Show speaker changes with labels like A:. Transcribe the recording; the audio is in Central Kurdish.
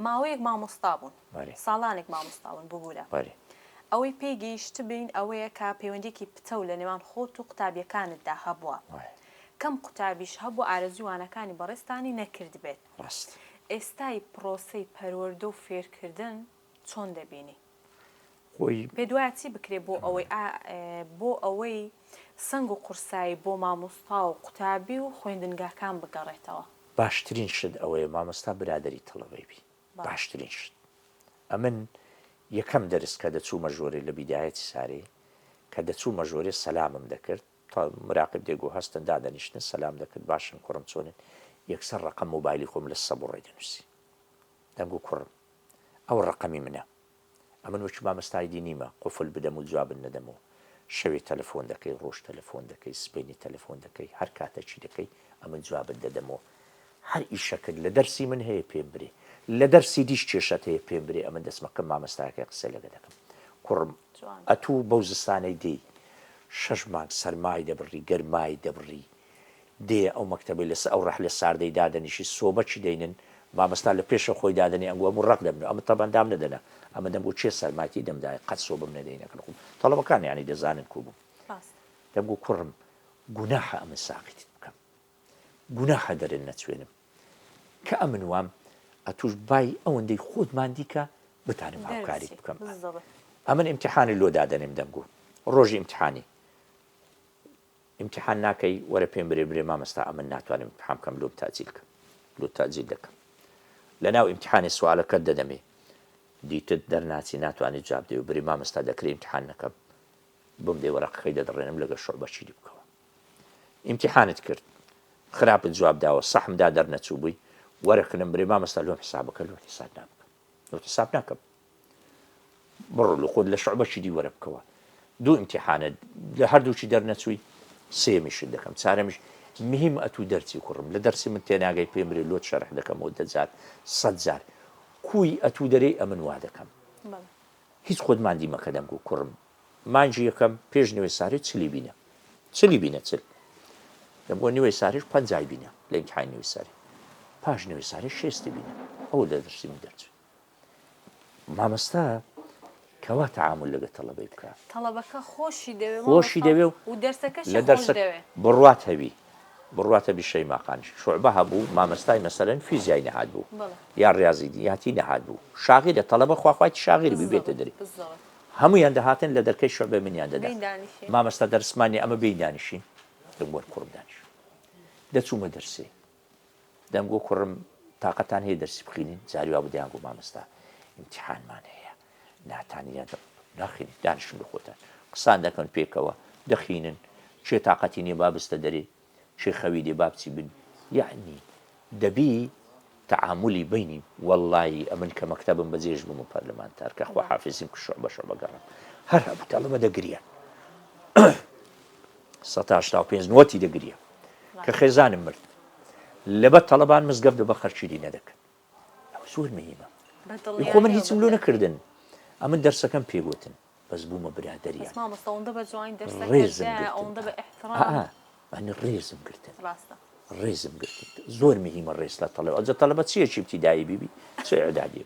A: ماوەیەک مامۆستا بوون
B: بەڵێ
A: ساڵانێک مامۆستا بوون ببوورە
B: بەڵێ
A: ئەوەی پێگەیشت بین ئەوەیە کا پەیوەندێکی پتە و لە نێوان خۆت و قوتابیەکانتدا هەبووە کەم قوتابیش هەبوو ئارەزووانەکانی بەڕێستانی نەکرد بێت
B: ڕاست
A: ئێستای پرۆسەی پەروەردە و فێرکردن چۆن دەبینی
B: خۆی
A: پێ دوایە چی بکرێت بۆ ئەوەی سنگ و قورسایی بۆ مامۆستا و قوتابی و خوێندنگاکان بگەڕێتەوە
B: باشترین شت ئەوەیە مامۆستا برادری تەڵەبەی بی باشترین شت ئەمن یەکەم دەرس کە دەچوو مەژۆرێ لە بیدایەتی سارێ کە دەچوو مەژۆرێ سەلامم دەکرد تا مراقب دێگو هەستن دادەنیشتن سەلام دەکرد باشن کوڕم چۆنن یەکسەر ڕقم مۆبایلی خۆم لە سەبوڕێ دەنووسی دەمگو کوڕم ئەو ڕقەمی منە ئەمن وەکی مامۆستای دینیمە قوفل بدەم و جوابن نەدەمەوە شەوێ تەلەفۆن دەکەی ڕۆژ تەلەفۆن دەکەی سبەینی تەلەفۆن دەکەی هەر کاتە چی دەکەی ئەمن جوابت دەدەمەوە هەر ئیشەکرد لە دەرسی من هەیە پێم برێ لە دەرسی دیش کێشەت هەیە پێم برێ ئەمە دەستمەکەم مامۆستاکە قسە لەگە دەکەم کوڕم ئەتوو بەو زستانەی دێی 6 مانگ سەرمای دەبڕی گەرمای دەبڕی دێ ئەو مەکتەبەی لەس ئەو ڕەح لە ساردەی دادەنیشی سۆبەچی دەینن مامۆستا لە پێشە خۆی دادنی ئەنگووە و ڕق دەبن ئەمە تەبەندام نەدەنا ئەمە دەمگو چێ سەرماتی دەمدای قەت سۆبم نەدەینەکەن خوب تەڵەبەکان یانی دەزانن کوبوو دەمگو کوڕم گوناحە ئەمە ساقیتت بکەم گوناحە دەرێن نەچوێنم کە ئەمن وام ئەتوش بای ئەوەندەی خۆتمان دیکە بتانم هاوکاری بکەم ئەمن ئیمتیحانی لۆ دادەنێم دەمگو ڕۆژی ئیمتیحانی ئیمتیحان ناکەی وەرە پێم برێ برێ مامۆستا ئەمن ناتوانم ئیمتیحان بکەم لۆ تاجیلکەم لۆ تاجیل دەکەم لە ناو ئیمتیحانی سوالەکەت دەدەمێ دیتت دەرناچی ناتوانێت جواب دێ و بری مامۆستا دەکرێت ئیمتیحان نەکەم بم دێ وەرەقەکەی دەدڕێنم لەگە شۆڕبەچی بکەوە ئیمتیحانت کرد خراپت جواب داوە سەحمدا دەرنەچوو بووی وەرەکردم برێ مامۆستا لۆ حسابەکە لۆ حساب ناکەم لۆ حساب ناکەم بڕۆ لە خۆت لە شۆڕبەچی دی وەرە بکەوە دوو ئیمتیحانت لە هەردووچی دەرنەچووی سێمیشت دەکەم چارەمیش مهم ئەتوو دەرچی کوڕم لە دەرسی من تێناگەی پێم برێ لۆت شەرح دەکەمەوە 10 جار کوی ئەتوو دەرەی ئەمن وا دەکەم هیچ خۆتمان دیمەکە دەمگو کوڕم مانجی یەکەم پێش نوێی ساری چلی بینە چلی بینە چل دەمگۆ نوێی ساریش 50 بینە لە ئیمتیحانی نوێی ساری پاش نوێی ساری 60 بینە ئەوە لە دەرسی من دەرچوو مامۆستا کەوا تەعامل لەگە تەڵەبەی بکات
A: تەڵەبەکە خۆشی
B: دەوێ
A: و دەرسەکەش
B: لە دەرسە بڕوات هەبی بڕواتە بیشەی ماقانش شوعبە هەبوو مامۆستای مەسەلەن فیزیای نەهات بوو یا ڕاضی دیاتی نەهات بوو شاغیرە تەڵەبە خواخواتی شاغیر ببێتە دەری هەمویان دەهاتن لە دەرکەی شوعبە منیان دەدا مامۆستا دەرسمانی ئەمە بێی دانیشین دەمگوەر کوڕم دانیش دەچوومە دەرسێ دەمگۆ کوڕم تااقەتان هەیە دەرسی بخینین جاری وا بدەیان گو مامۆستا ئیمتیحانمان هەیە ناتانیان ناخینی دانیشن لە خۆتان قسان دەکەن پێکەوە دەخینن چێ تااقەتی نییە بابستە دەرێ چێ خەوی دێ بابچی بن یعنی دەبی تەعاملی بینی وەڵڵی ئەمن کە مەکتەبم بەجێژ بووم و پەرلەمانتار کە خوا حافزیم کە شۆڕبە گەڕم هەر هەبوو تەڵەبە دەگریان 1995 دەگریە کە خێزانم مرد لەبەر تەڵەبان مزگەوت بە خەرچیری نەدەکەن ئەو زۆر مهمە خۆ من هیچم لۆ نەکردن ئەمن دەرسەکەم پێگوتن بەس بوومە برادەریان ڕێزم گرتن ڕێزم گرتن زۆر مهمە ڕێز لە تەڵەبە ئەجە تەڵەبە چیەکی ابتیدایی بیبی چه ئەعدادی